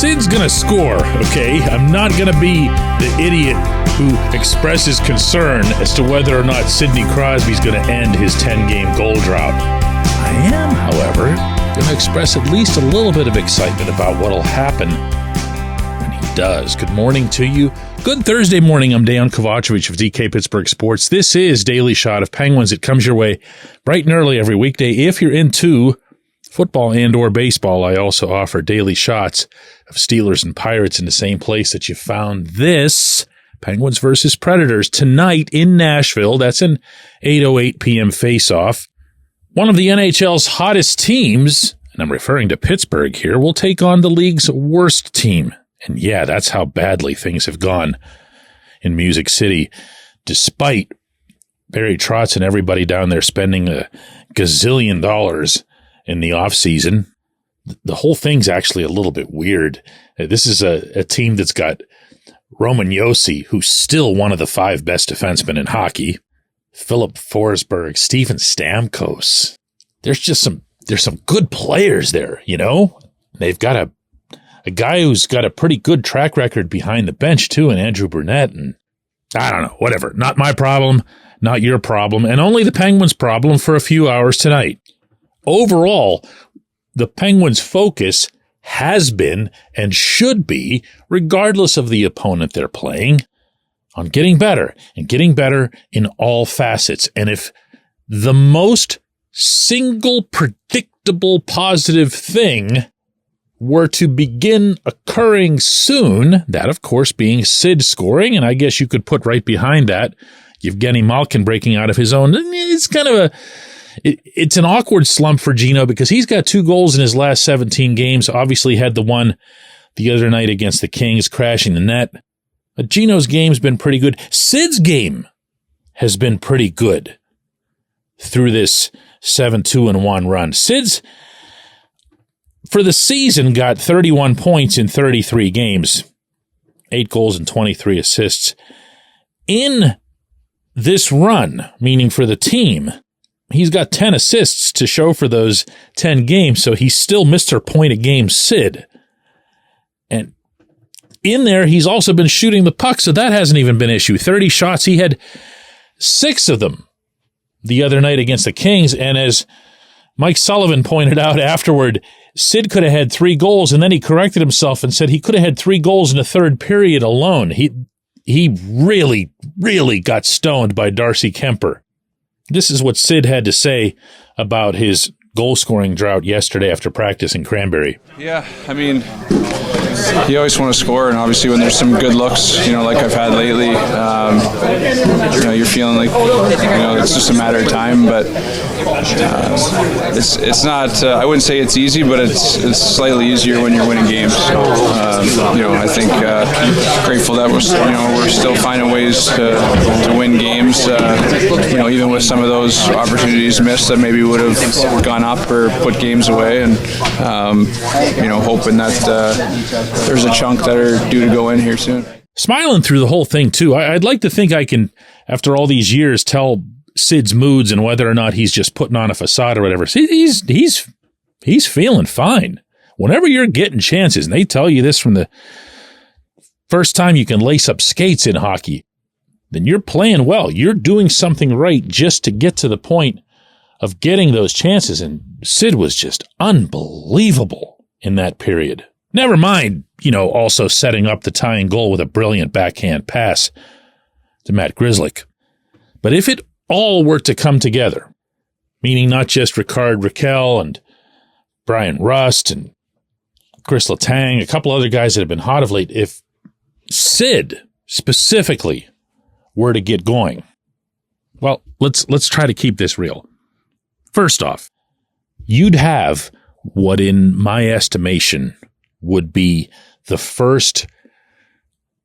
Sid's going to score, okay? I'm not going to be the idiot who expresses concern as to whether or not Sidney Crosby's going to end his 10-game goal drought. I am, however, going to express at least a little bit of excitement about what will happen when he does. Good morning to you. Good Thursday morning. I'm Dejan Kovacevic of DK Pittsburgh Sports. This is Daily Shot of Penguins. It comes your way bright and early every weekday. If you're into football and or baseball, I also offer daily shots of Steelers and Pirates in the same place that you found this, Penguins versus Predators, tonight in Nashville. That's an 8:08 p.m. face-off. One of the NHL's hottest teams, and I'm referring to Pittsburgh here, will take on the league's worst team. And yeah, that's how badly things have gone in Music City, despite Barry Trotz and everybody down there spending a gazillion dollars in the offseason. The whole thing's actually a little bit weird. This is a team that's got Roman Josi, who's still one of the 5 best defensemen in hockey, Philip Forsberg, Steven Stamkos. There's some good players there, you know? They've got a guy who's got a pretty good track record behind the bench, too, and Andrew Burnett. And I don't know, whatever. Not my problem, not your problem, and only the Penguins' problem for a few hours tonight. Overall, the Penguins' focus has been and should be, regardless of the opponent they're playing, on getting better and getting better in all facets. And if the most single predictable positive thing were to begin occurring soon, that of course being Sid scoring, and I guess you could put right behind that Yevgeny Malkin breaking out of his own. It's kind of it's an awkward slump for Gino because he's got 2 goals in his last 17 games. Obviously had the one the other night against the Kings, crashing the net. But Gino's game's been pretty good. Sid's game has been pretty good through this 7-2-1 run. Sid's, for the season, got 31 points in 33 games, 8 goals and 23 assists. In this run, meaning for the team, he's got 10 assists to show for those 10 games, so he's still Mr. Point-a-Game Sid. And in there, he's also been shooting the puck, so that hasn't even been an issue. 30 shots, he had 6 of them the other night against the Kings, and as Mike Sullivan pointed out afterward, Sid could have had 3 goals, and then he corrected himself and said he could have had 3 goals in the third period alone. He really, really got stoned by Darcy Kemper. This is what Sid had to say about his goal-scoring drought yesterday after practice in Cranberry. Yeah, I mean, you always want to score, and obviously when there's some good looks, like I've had lately, you're feeling like, it's just a matter of time, but it's not, I wouldn't say it's easy, but it's slightly easier when you're winning games. So, I think grateful that we're still finding ways to win games, even with some of those opportunities missed that maybe would have gone up or put games away, and hoping that there's a chunk that are due to go in here soon. Smiling through the whole thing too. I'd like to think I can, after all these years, tell Sid's moods and whether or not he's just putting on a facade or whatever. He's feeling fine. Whenever you're getting chances, and they tell you this from the first time you can lace up skates in hockey, then you're playing well. You're doing something right just to get to the point of getting those chances, and Sid was just unbelievable in that period. Never mind, also setting up the tying goal with a brilliant backhand pass to Matt Grzelcyk. But if it all were to come together, meaning not just Ricard Raquel and Brian Rust and Chris Letang, a couple other guys that have been hot of late, if Sid specifically were to get going, well, let's try to keep this real. First off, you'd have what, in my estimation, would be the first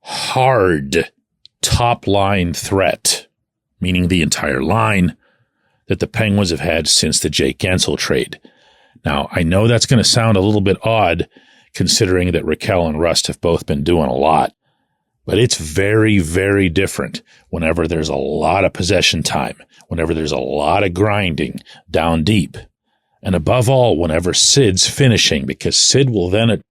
hard top-line threat, meaning the entire line, that the Penguins have had since the Jake Gensel trade. Now, I know that's going to sound a little bit odd, considering that Raquel and Rust have both been doing a lot, but it's very, very different whenever there's a lot of possession time, whenever there's a lot of grinding down deep, and above all, whenever Sid's finishing, because Sid will then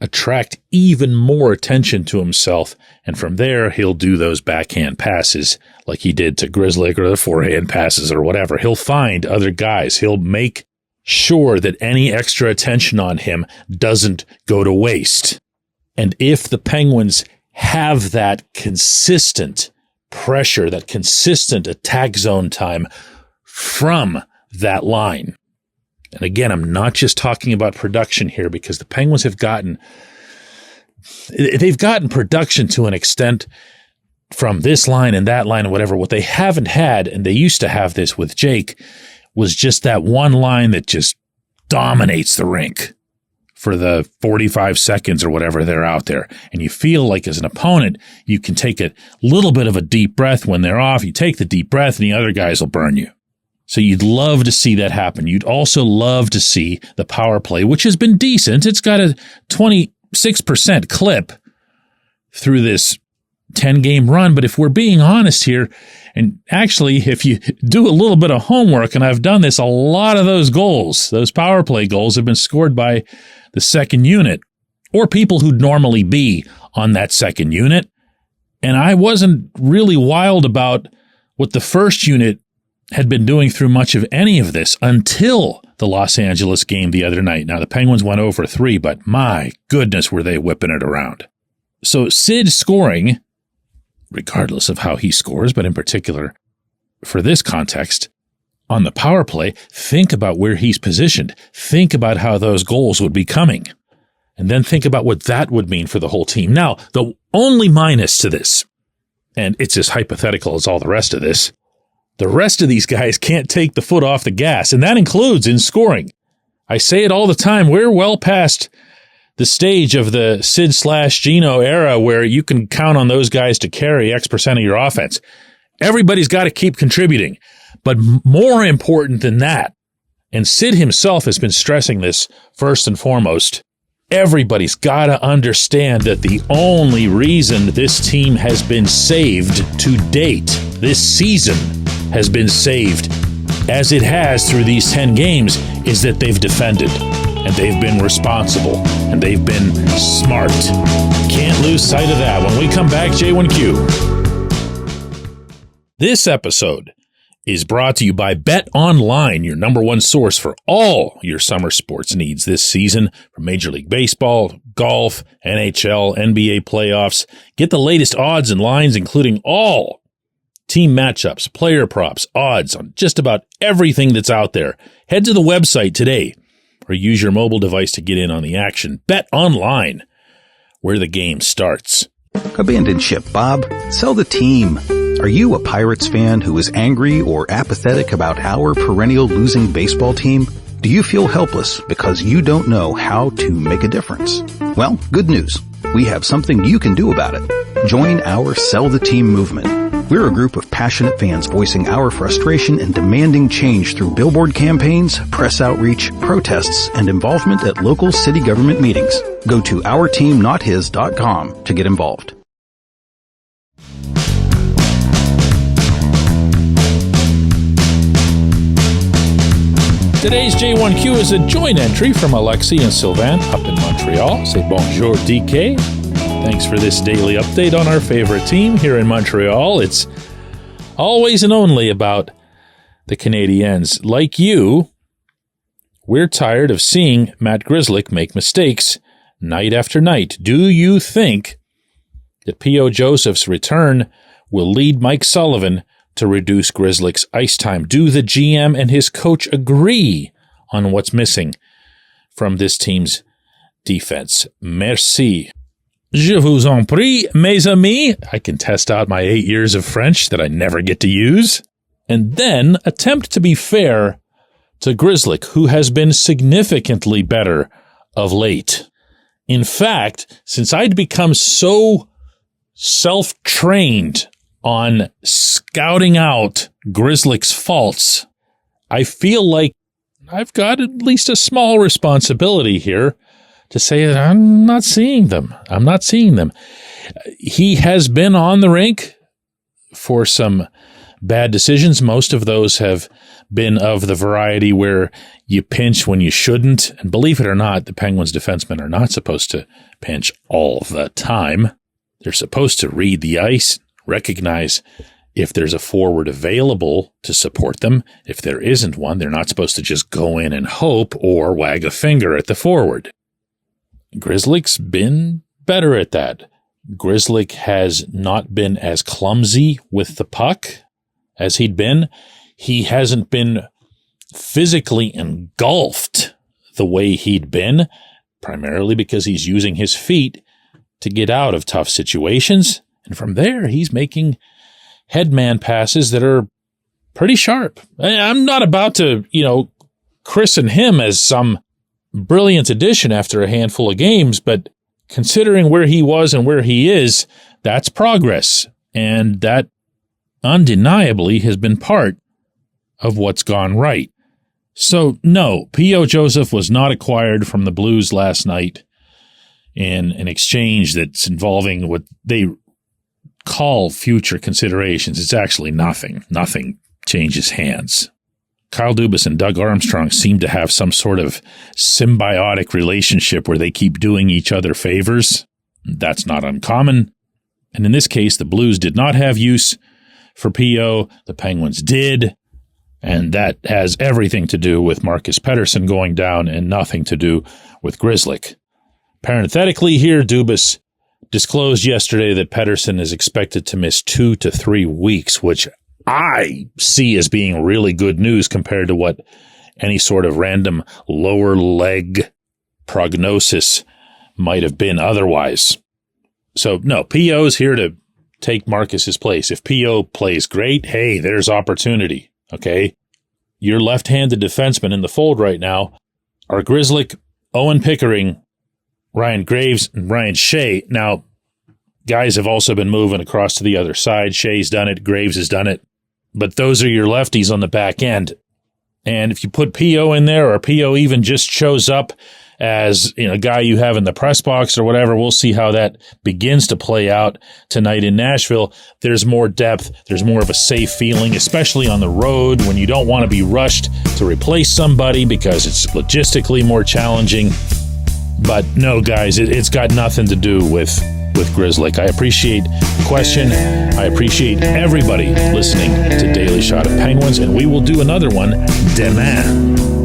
attract even more attention to himself, and from there he'll do those backhand passes like he did to Grzelcyk, or the forehand passes or whatever. He'll find other guys. He'll make sure that any extra attention on him doesn't go to waste. And if the Penguins have that consistent pressure, that consistent attack zone time from that line, and again, I'm not just talking about production here, because the Penguins have gotten production to an extent from this line and that line and whatever. What they haven't had, and they used to have this with Jake, was just that one line that just dominates the rink for the 45 seconds or whatever they're out there. And you feel like as an opponent, you can take a little bit of a deep breath when they're off. You take the deep breath and the other guys will burn you. So you'd love to see that happen. You'd also love to see the power play, which has been decent. It's got a 26% clip through this 10-game run. But if we're being honest here, and actually if you do a little bit of homework, and I've done this, a lot of those goals, those power play goals, have been scored by the second unit or people who'd normally be on that second unit. And I wasn't really wild about what the first unit had been doing through much of any of this until the Los Angeles game the other night. Now, the Penguins went 0-for-3, but my goodness, were they whipping it around. So Sid scoring, regardless of how he scores, but in particular for this context, on the power play, think about where he's positioned. Think about how those goals would be coming. And then think about what that would mean for the whole team. Now, the only minus to this, and it's as hypothetical as all the rest of this, the rest of these guys can't take the foot off the gas, and that includes in scoring. I say it all the time. We're well past the stage of the Sid/Gino era where you can count on those guys to carry X% of your offense. Everybody's got to keep contributing. But more important than that, and Sid himself has been stressing this first and foremost, everybody's got to understand that the only reason this team has been saved to date, this season has been saved as it has through these 10 games, is that they've defended and they've been responsible and they've been smart. Can't lose sight of that. When we come back, J1Q. This episode is brought to you by Bet Online, your number one source for all your summer sports needs this season, from Major League Baseball, golf, NHL, NBA playoffs. Get the latest odds and lines, including all team matchups, player props, odds on just about everything that's out there. Head to the website today or use your mobile device to get in on the action. Bet Online, where the game starts. Abandoned ship, Bob. Sell the team. Are you a Pirates fan who is angry or apathetic about our perennial losing baseball team? Do you feel helpless because you don't know how to make a difference? Well, good news. We have something you can do about it. Join our Sell the Team movement. We're a group of passionate fans voicing our frustration and demanding change through billboard campaigns, press outreach, protests, and involvement at local city government meetings. Go to OurTeamNotHis.com to get involved. Today's J1Q is a joint entry from Alexi and Sylvain up in Montreal. Say bonjour, DK. Thanks for this daily update on our favorite team here in Montreal. It's always and only about the Canadiens. Like you, we're tired of seeing Matt Grzelcyk make mistakes night after night. Do you think that P.O. Joseph's return will lead Mike Sullivan to reduce Grzelcyk's ice time? Do the GM and his coach agree on what's missing from this team's defense? Merci. Je vous en prie, mes amis. I can test out my 8 years of French that I never get to use. And then attempt to be fair to Grzelcyk, who has been significantly better of late. In fact, since I'd become so self-trained on scouting out Grzelcyk's faults, I feel like I've got at least a small responsibility here to say that I'm not seeing them. He has been on the rink for some bad decisions. Most of those have been of the variety where you pinch when you shouldn't. And believe it or not, the Penguins defensemen are not supposed to pinch all the time. They're supposed to read the ice, recognize if there's a forward available to support them. If there isn't one, they're not supposed to just go in and hope or wag a finger at the forward. Grzelcyk's been better at that. Grzelcyk has not been as clumsy with the puck as he'd been. He hasn't been physically engulfed the way he'd been, primarily because he's using his feet to get out of tough situations. And from there, he's making headman passes that are pretty sharp. I'm not about to, christen him as some brilliant addition after a handful of games, but considering where he was and where he is, that's progress. And that undeniably has been part of what's gone right. So, no, P.O. Joseph was not acquired from the Blues last night in an exchange that's involving what they call future considerations. It's actually nothing. Nothing changes hands. Kyle Dubas and Doug Armstrong seem to have some sort of symbiotic relationship where they keep doing each other favors. That's not uncommon. And in this case, the Blues did not have use for P.O. The Penguins did. And that has everything to do with Marcus Pettersson going down and nothing to do with Grzelcyk. Parenthetically here, Dubas disclosed yesterday that Pettersson is expected to miss 2 to 3 weeks, which I see as being really good news compared to what any sort of random lower leg prognosis might have been otherwise. So, no, P.O.'s here to take Marcus's place. If P.O. plays great, hey, there's opportunity. Okay, your left-handed defensemen in the fold right now are Grzelcyk, Owen Pickering, Ryan Graves, and Ryan Shea. Now, guys have also been moving across to the other side. Shea's done it. Graves has done it. But those are your lefties on the back end. And if you put P.O. in there, or P.O. even just shows up as a guy you have in the press box or whatever, we'll see how that begins to play out tonight in Nashville. There's more depth. There's more of a safe feeling, especially on the road when you don't want to be rushed to replace somebody because it's logistically more challenging. But no, guys, it's got nothing to do with Grzelcyk. I appreciate the question. I appreciate everybody listening to Daily Shot of Penguins, and we will do another one demain.